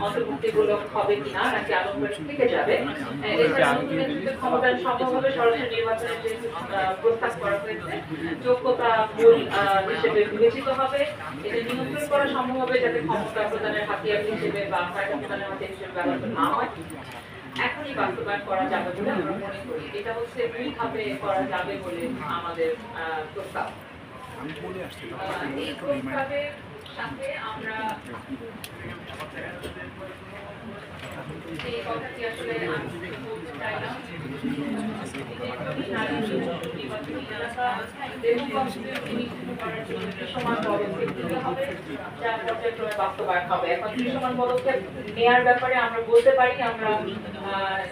অন্তর্ভুক্তিমূলক হবে কিনা নাকি আলমবাগ থেকে যাবে, ক্ষমতায়ন সম্ভব হবে সরাসরি নির্বাচনের যে প্রস্তাব করা হয়েছে যোগ্যতা মূল হিসেবে বিবেচিত হবে। এটা নিয়ন্ত্রণ করা সম্ভব হবে যাতে ক্ষমতা প্রদানের হাতিয়ার হিসেবে বা কায়দা প্রদানের হাতিয়ার হিসেবে ব্যবহার না হয়। এখনই বাস্তবায়ন করা যাবে বলে আমরা মনে করি। এটা হচ্ছে দুইভাবে করা যাবে বলে আমাদের প্রস্তাব। এই প্রস্তাবের সাথে আমরা এই কথাটি আসলে বলতে চাইলাম বাস্তবায়ন হবে। এখন দৃশ্যমান পদক্ষেপ নেওয়ার ব্যাপারে আমরা বলতে পারি আমরা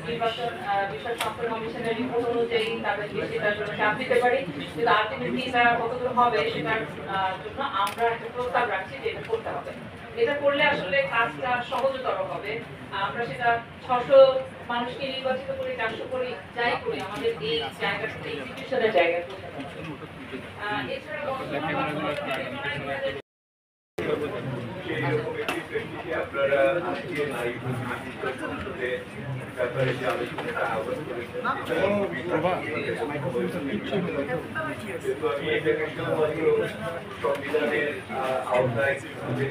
নির্বাচন বিষয় সংস্কার কমিশনের রিপোর্ট অনুযায়ী তাদেরকে সেটার জন্য চাপ দিতে পারি, কিন্তু আলটিমেটলি এটা কতদূর হবে সেটার জন্য আমরা একটা প্রস্তাব রাখছি যে এটা করতে হবে। এটা করলে আসলে কাজটা সহজতর হবে। আমরা সেটা 600 মানুষকে নির্বাচিত করি 400 করি যাই করি আমাদের এই জায়গাটা ইনস্টিটিউশনের জায়গা এছাড়া আপনারা আজকে নারী ব্যাপারে যে আলোচনাটা আহ্বান করেছেন আমি এটাকে শুধুমাত্র সংবিধানের আওতায়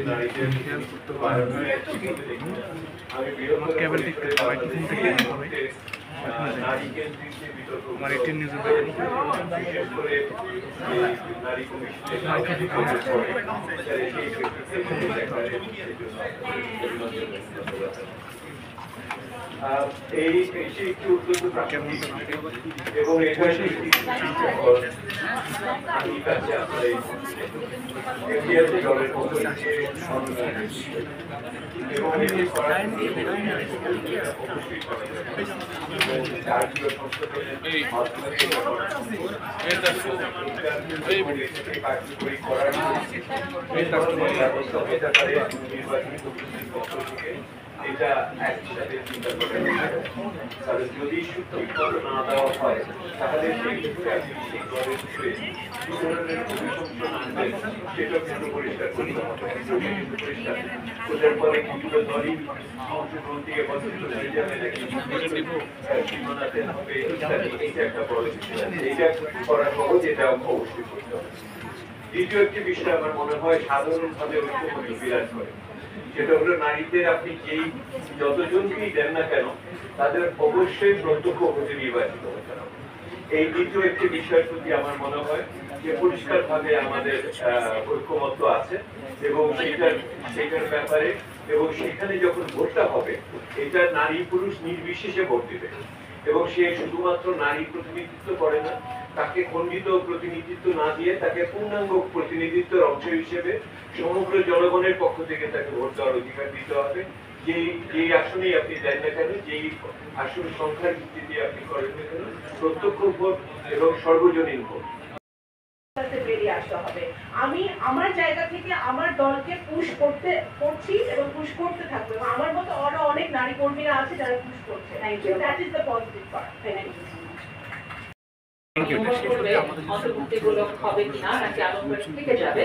নারীদের আমি নারী কেন্দ্রিক যে বিতর্ক বিশেষ করে নারী এই এসে একটি অত্যন্ত প্রাকৃতিক এবং এটার আমি কাছে আপনার এই দলের পক্ষ থেকে এবং এটি করার কার্যকরী করার ব্যবস্থা হয়ে থাকার নির্বাচনী কমিশনের পক্ষ থেকে এটা একসাথে চিন্তা করে তাহলে যদি সূত্রীকরণ না দেওয়া হয় তাহলে সেই ক্ষেত্রে আপনি সেই দলের ভিতরে কি ধরনের অভিশংসন আনবেন সেটা কিন্তু পরিষ্কার করতে হবে। ওদের পরে কিন্তু দলই অংশগ্রহণ থেকে বঞ্চিত হয়ে যাবে নাকি সীমানাতে হবে ইত্যাদি, এইটা একটা বড় বিষয়। এইটা করা সহজ, এটা অবশ্যই করতে হবে। দ্বিতীয় একটি বিষয় আমার মনে হয় সাধারণভাবে ঐক্যমত্য বিরাজ করে, সেটা হলো নারীদের আপনি যেই যতজনকেই দেন না কেন তাদের অবশ্যই প্রত্যক্ষ ভোটে নির্বাচিত হতে হবে। এই দ্বিতীয় একটি বিষয়ের প্রতি আমার মনে হয় যে পরিষ্কারভাবে আমাদের ঐক্যমত্য আছে এবং সেটার ব্যাপারে এবং সেখানে যখন ভোটটা হবে এটা নারী পুরুষ নির্বিশেষে ভোট দিবে এবং সে শুধুমাত্র নারী প্রতিনিধিত্ব করে না, তাকে খণ্ডিত প্রতিনিধিত্ব না দিয়ে তাকে পূর্ণাঙ্গ প্রতিনিধিত্বের অংশ হিসেবে সমগ্র জনগণের পক্ষ থেকে তাকে ভোট দেওয়ার অধিকার দিতে হবে। যেই আসনেই আপনি দেন না কেন, যেই আসন সংখ্যার ভিত্তিতে আপনি করেন না কেন, প্রত্যক্ষ ভোট এবং সর্বজনীন ভোট বেরিয়ে আসতে হবে। আমি আমার জায়গা থেকে আমার দলকে পুশ করছি এবং পুশ করতে থাকবো এবং আমার মতো আরো অনেক নারী কর্মীরা আছে যারা পুশ করছে। That is the positive part. অন্তর্ভুক্তিমূলক হবে কিনা নাকি আলমবাগ থেকে যাবে,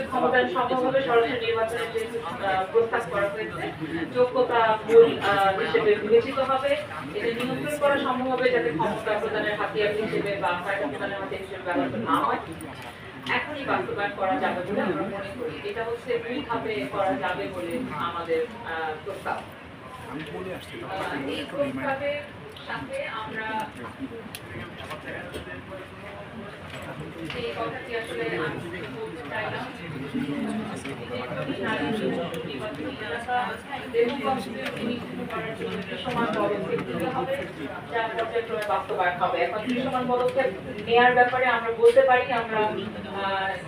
ক্ষমতায়ন সম্ভব হবে সরাসরি নির্বাচনের যে প্রস্তাব করা হয়েছে যোগ্যতা মূল হিসেবে বিবেচিত হবে। এটা নিয়ন্ত্রণ করা সম্ভব হবে যাতে ক্ষমতা প্রদানের হাতিয়ার হিসেবে বা কায়দা প্রদানের হাতিয়ার হিসেবে ব্যবহার না হয়। এখনই বাস্তবায়ন করা যাবে বলে আমরা মনে করি। এটা হচ্ছে দুইভাবে করা যাবে বলে আমাদের প্রস্তাব। এই প্রস্তাবের সাথে আমরা এই কথাটি আসলে বলতে চাইলাম বাস্তবায়ন হবে। এখন দৃশ্যমান পদক্ষেপ নেওয়ার ব্যাপারে আমরা বলতে পারি আমরা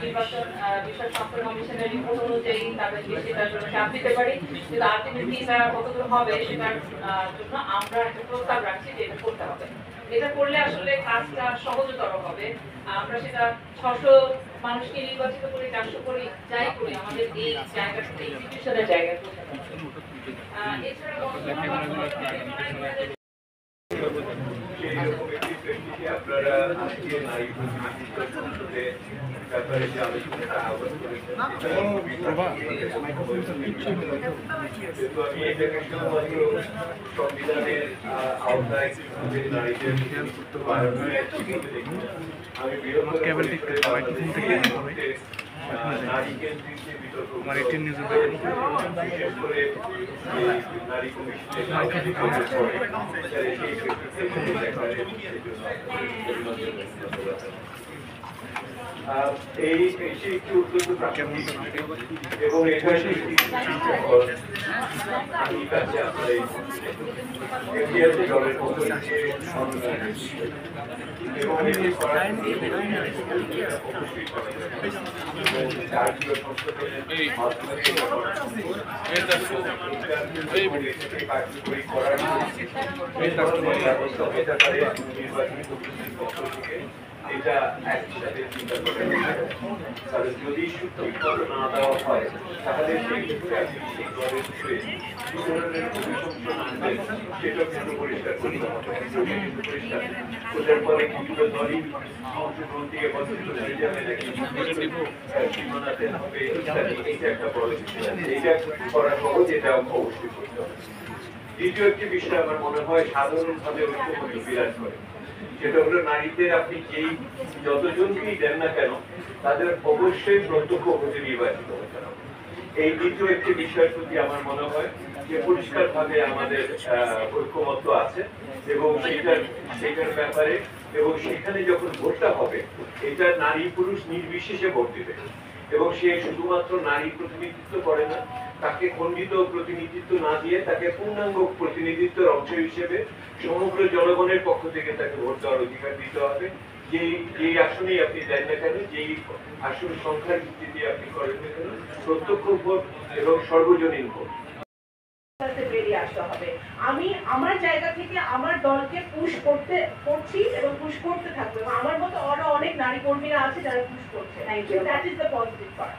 নির্বাচন বিষয় সংস্কার কমিশনের রিপোর্ট অনুযায়ী তাদেরকে সেটার জন্য চাপ দিতে পারি, কিন্তু আলটিমেটলি এটা কতদূর হবে সেটার জন্য আমরা একটা প্রস্তাব রাখছি যে এটা করতে হবে। এটা করলে আসলে কাজটা সহজতর হবে। আমরা সেটা 600 মানুষকে নির্বাচিত করি 400 করি যাই করি আমাদের এই জায়গাটা ইনস্টিটিউশনের জায়গা এছাড়া আপনারা আজকে নারী প্রতিনিধিত্ব সংসদে ব্যাপারে যে আলোচনাটা আহ্বান করেছেন যেহেতু আমি এটাকে শুধুমাত্র সংবিধানের আওতায় কিভাবে নারীদের আমি বৃহত্তর নারী কেন্দ্রিক যে বিতর্ক বিশেষ করে নারী এই একটি অত্যন্ত প্রাকৃতিক এবং এটা আমি কাছে আপনার এই দলের পক্ষ থেকে এবং এটি করার কার্যকরী করার ব্যবস্থা হতে পারে নির্বাচনী কমিশনের পক্ষ থেকে এটা একই সাথে চিন্তা করে তাহলে যদি ঠিকমতো না দেওয়া হয় তাহলে সেই ক্ষেত্রে আপনি সেই দলের ভিতরে কি ধরনের অভিশংসন আনবেন সেটা কিন্তু পরিষ্কার করতে হবে পরিষ্কার ওটার পরে কিছুটা দলই অংশগ্রহণ থেকে বঞ্চিত হয়ে যাবে নাকি সীমানাতে হবে ইত্যাদি এইটা একটা বড় বিষয় এইটা করা সহজ এটা অবশ্যই করতে হবে। দ্বিতীয় একটি বিষয় আমার মনে হয় সাধারণভাবে ঐক্যমত্য বিরাজ করে, সেটা হলো নারীদের আপনি যেই যতজনকেই দেন না কেন তাদের অবশ্যই প্রত্যক্ষ ভোটে নির্বাচিত হতে হবে। এই দ্বিতীয় একটি বিষয়ের প্রতি আমার মনে হয় যে পরিষ্কারভাবে আমাদের ঐক্যমত্য আছে এবং সেটার ব্যাপারে এবং সেখানে যখন ভোটটা হবে এটা নারী পুরুষ নির্বিশেষে ভোট দিবে এবং সে শুধুমাত্র নারী প্রতিনিধিত্ব করে না, তাকে খণ্ডিত প্রতিনিধিত্ব না দিয়ে তাকে পূর্ণাঙ্গ প্রতিনিধিত্বের অংশ হিসেবে সমগ্র জনগণের পক্ষ থেকে তাকে ভোট দেওয়ার অধিকার দিতে হবে। যেই আসনেই আপনি দেন না কেন, যেই আসন সংখ্যার ভিত্তিতে আপনি করেন না কেন, প্রত্যক্ষ ভোট এবং সর্বজনীন ভোট বেরিয়ে আসতে হবে। আমি আমার জায়গা থেকে আমার দলকে পুশ করছি এবং পুশ করতে থাকবো এবং আমার মতো আরো অনেক নারী কর্মীরা আছে যারা পুশ করছে। That is the positive part.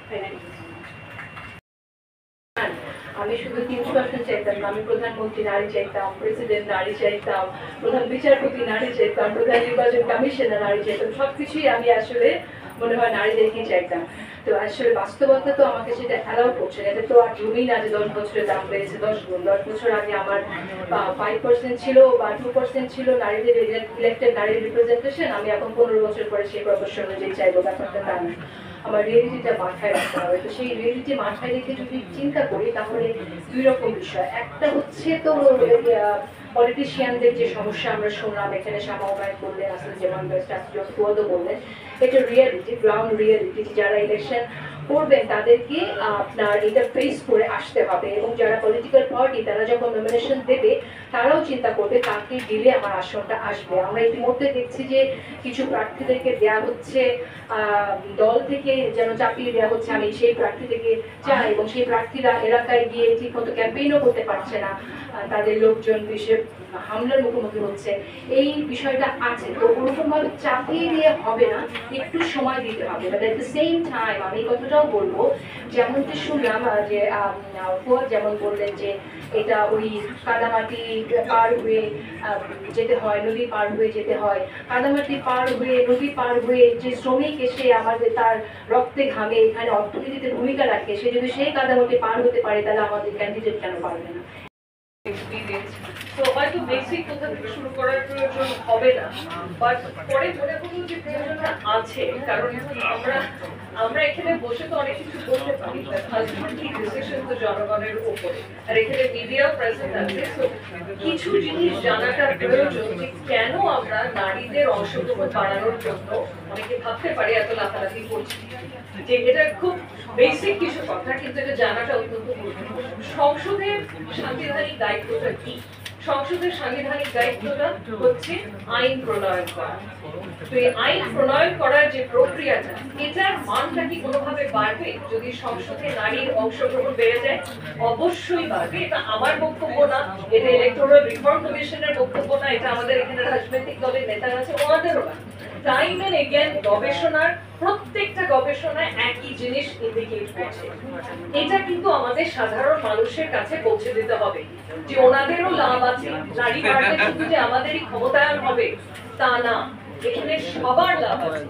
আমি শুধু 300% চাইতাম না, আমি প্রধানমন্ত্রী নারী চাইতাম, প্রেসিডেন্ট নারী চাইতাম, প্রধান বিচারপতি নারী চাইতাম, প্রধান নির্বাচন কমিশনার নারী চাইতাম, সবকিছুই আমি আসলে মনে হয় নারীদেরকেই চাইতাম। তো আসলে বাস্তবতা তো আমাকে সেটা অ্যালাউ করছে না। এটা তো আর জমিই না যে 10 বছরের দাম বেড়েছে 10 গুণ। 10 বছর আগে আমার 5% ছিল বা 2% ছিল নারীদের ইলেক্টেড নারী রিপ্রেজেন্টেশন, আমি এখন 15 বছর পরে সেই প্রফেশন অনুযায়ী চাইবো, ব্যাপারটা তা না। আমার রিয়েলিটিটা মাথায় রাখতে হবে। তো সেই রিয়েলিটি মাথায় রেখে যদি চিন্তা করি তাহলে দুই রকম বিষয়। একটা হচ্ছে তো পলিটিশিয়ানদের যে সমস্যা আমরা শুনলাম এখানে, শামা ওবায়দ বললেন, আসলে যেমন বললেন, এটা রিয়েলিটি, গ্রাউন্ড রিয়েলিটি। যারা ইলেকশন করবেন তাদেরকে আপনার এটা ফেস করে আসতে হবে এবং যারা পলিটিক্যাল পার্টি তারা যখন নমিনেশন দেবে তারাও চিন্তা করবে তাকে দিলে আমার আসনটা আসবে। আমরা ইতিমধ্যে দেখছি যে কিছু প্রার্থীদেরকে দেওয়া হচ্ছে দল থেকে যেন চাপিয়ে দেওয়া হচ্ছে আমি সেই প্রার্থী থেকে চাই, এবং সেই প্রার্থীরা এলাকায় গিয়ে ঠিক মতো ক্যাম্পেইনও করতে পারছে না, তাদের লোকজন বিশেষ হামলার মুখোমুখি হচ্ছে। এই বিষয়টা আছে, তো ওরকমভাবে চাপিয়ে দিয়ে হবে না, একটু সময় দিতে হবে। But at the same time আমি কথাটাও বলবো, যেমনটি শুনলাম যে ফুয়াদ যেমন বললেন যে এটা ওই কাদামাটি পার হয়ে যেতে হয়, নদী পার হয়ে যেতে হয়, কাদামাটি পার হয়ে নদী পার হয়ে যে শ্রমিক এসে আমাদের তার রক্তে ঘামে এখানে অর্থনীতিতে ভূমিকা রাখে, সে যদি সেই কাদামাটি পার হতে পারে তাহলে আমাদের ক্যান্ডিডেট কেন পারবে না? তো হয়তো বেসিক কোথা থেকে শুরু করার প্রয়োজন হবে না, বাট পরে মনে করবো যে প্রয়োজনটা আছে। কারণ আমরা এখানে বসে তো অনেক কিছু বলতে পারি, আলটিমেটলি ডিসিশন তো জনগণের উপরে, আর এখানে মিডিয়াও প্রেজেন্ট আছে। তো কিছু জিনিস জানাটা প্রয়োজন যে কেন আমরা নারীদের অংশগ্রহণ বাড়ানোর জন্য অনেকে ভাবতে পারে এত লাফালাফি করছি, যে এটা খুব বেসিক কিছু কথা, কিন্তু এটা জানাটা অত্যন্ত গুরুত্বপূর্ণ। সংসদের সাংবিধানিক দায়িত্বটা কি? সংসদের সাংবিধানিক দায়িত্বটা হচ্ছে আইন প্রণয়ন করা। তো এই আইন প্রণয়ন করার যে প্রক্রিয়াটা, এটার মানটা কি কোনোভাবে বাড়বে যদি সংসদে নারীর অংশগ্রহণ বেড়ে যায়? অবশ্যই বাড়বে। এটা আমার বক্তব্য না, এটা ইলেকটোরাল রিফর্ম কমিশনের বক্তব্য না, এটা আমাদের এখানে রাজনৈতিক দলের নেতারা আছে ওনাদেরও না। টাইম এন্ড এগেইন গবেষণার প্রত্যেকটা গবেষণায় একই জিনিস ইন্ডিকেট করছে। এটা কিন্তু আমাদের সাধারণ মানুষের কাছে পৌঁছে দিতে হবে যে ওনাদেরও লাভ আছে। নারী বাড়লে শুধু যে আমাদেরই ক্ষমতায়ন হবে তা না, এখানে সবার লাভ আছে,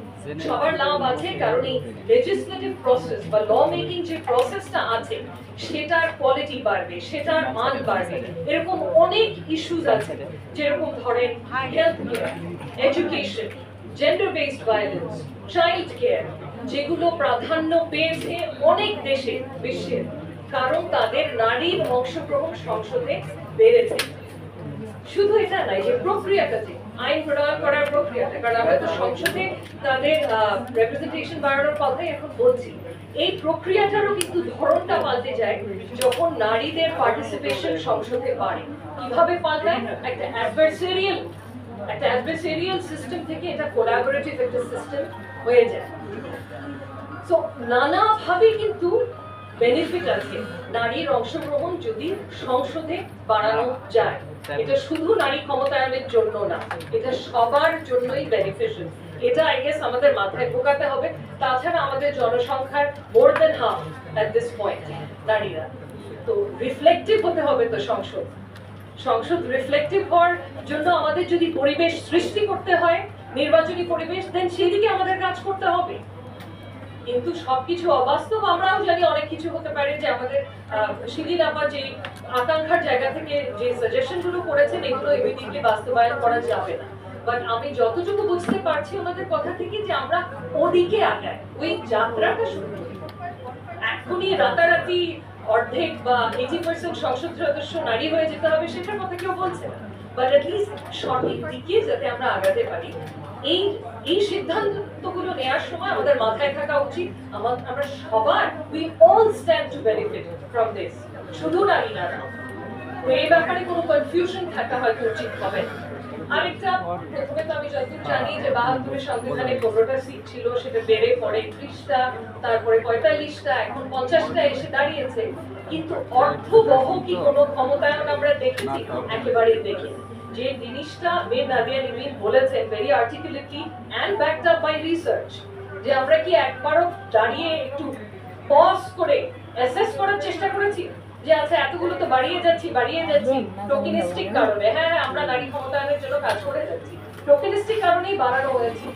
সবার লাভ আছে, কারণ এই লেজিসলেটিভ প্রসেস বা ল মেকিং যে প্রসেসটা আছে সেটার কোয়ালিটি বাড়বে, সেটার মান বাড়বে। এরকম অনেক ইস্যুস আছে, যেরকম ধরেন health care, education, gender based violence, child care, যেগুলো প্রাধান্য পেয়েছে অনেক দেশে বিশ্বের, কারণ তাদের নারীর অংশগ্রহণ সংসদে বেড়েছে। শুধু এটা নয়, যে প্রক্রিয়াটা, যে আইন প্রণয়ন করার প্রক্রিয়াটা, কারণ আমরা তো সংসদে তাদের রেপ্রেজেন্টেশন বাড়ানোর কথাই এখন বলছি, এই প্রক্রিয়াটারও কিন্তু ধরনটা পাল্টে যায় যখন নারীদের পার্টিসিপেশন সংসদে বাড়ে। কিভাবে পাল্টায়? একটা অ্যাডভার্সেরিয়াল সিস্টেম থেকে এটা কোলাবোরেটিভ একটা সিস্টেম হয়ে যায়। তো নানাভাবে কিন্তু বেনিফিট আছে নারীর অংশগ্রহণ যদি সংসদে বাড়ানো যায়। এটা শুধু নারী ক্ষমতায়নের জন্য না, এটা সবার জন্যই বেনিফিশিয়াল। এটা আই গেস আমাদের মাথায় ঢোকাতে হবে। তাছাড়া আমাদের জনসংখ্যার মোর দেন হাফ এট দিস পয়েন্ট নারীরা। তো রিফ্লেক্টিভ হতে হবে তো সংসদ রিফ্লেক্টিভ হওয়ার জন্য আমাদের যদি পরিবেশ সৃষ্টি করতে হয়, নির্বাচনী পরিবেশ, দেন সেদিকে আমাদের কাজ করতে হবে। কিন্তু সবকিছু অবাস্তব, আমরাও জানি অনেক কিছু হতে পারে, যে আমাদের শিলিন আপা যে আকাঙ্ক্ষার জায়গা থেকে যে সাজেশন গুলো করেছেন এগুলো ইমিডিয়েটলি বাস্তবায়ন করা যাবে না। বাট আমি যতটুকু বুঝতে পারছি ওনাদের কথা থেকে, যে আমরা ওদিকে আগাই, ওই যাত্রাটা শুরু করি। এখনই রাতারাতি অর্ধেক বা 80% সংসদ সদস্য নারী হয়ে যেতে হবে সেটার কথা কেউ বলছে না, বাট অ্যাটলিস্ট সঠিক দিকে যাতে আমরা আগাতে পারি, এই সিদ্ধান্তগুলো নেওয়ার সময় আমাদের মাথায় থাকা উচিত আমরা সবার we all stand two benefit from this, শুধু নারী না। তো এই ব্যাপারে কোনো কনফিউশন থাকা হয়তো উচিত হবে না। আরেকটা, প্রথমে তো আমি যতদূর জানি যে 72 সংবিধানে 15টা সিট ছিল, সেটা বেড়ে পরে 30টা, তারপরে 45টা, এখন 50টা এসে দাঁড়িয়েছে। কিন্তু অর্থবহ কি কোনো ক্ষমতায়ন আমরা দেখেছি? একেবারেই দেখিনি। যে জিনিসটা মেয়ে নাদিয়া নিবিন বলেছেন very articulately and backed up by research, যে আমরা কি একবারও দাঁড়িয়ে একটু পজ করে অ্যাসেস করার চেষ্টা করেছি যে আচ্ছা এতগুলো তো বাড়িয়ে যাচ্ছি টোকেনিস্টিক কারণে, হ্যাঁ আমরা নারী ক্ষমতায়নের জন্য কাজ করে যাচ্ছি, টোকেনিস্টিক কারণেই বাড়ানো হয়েছে।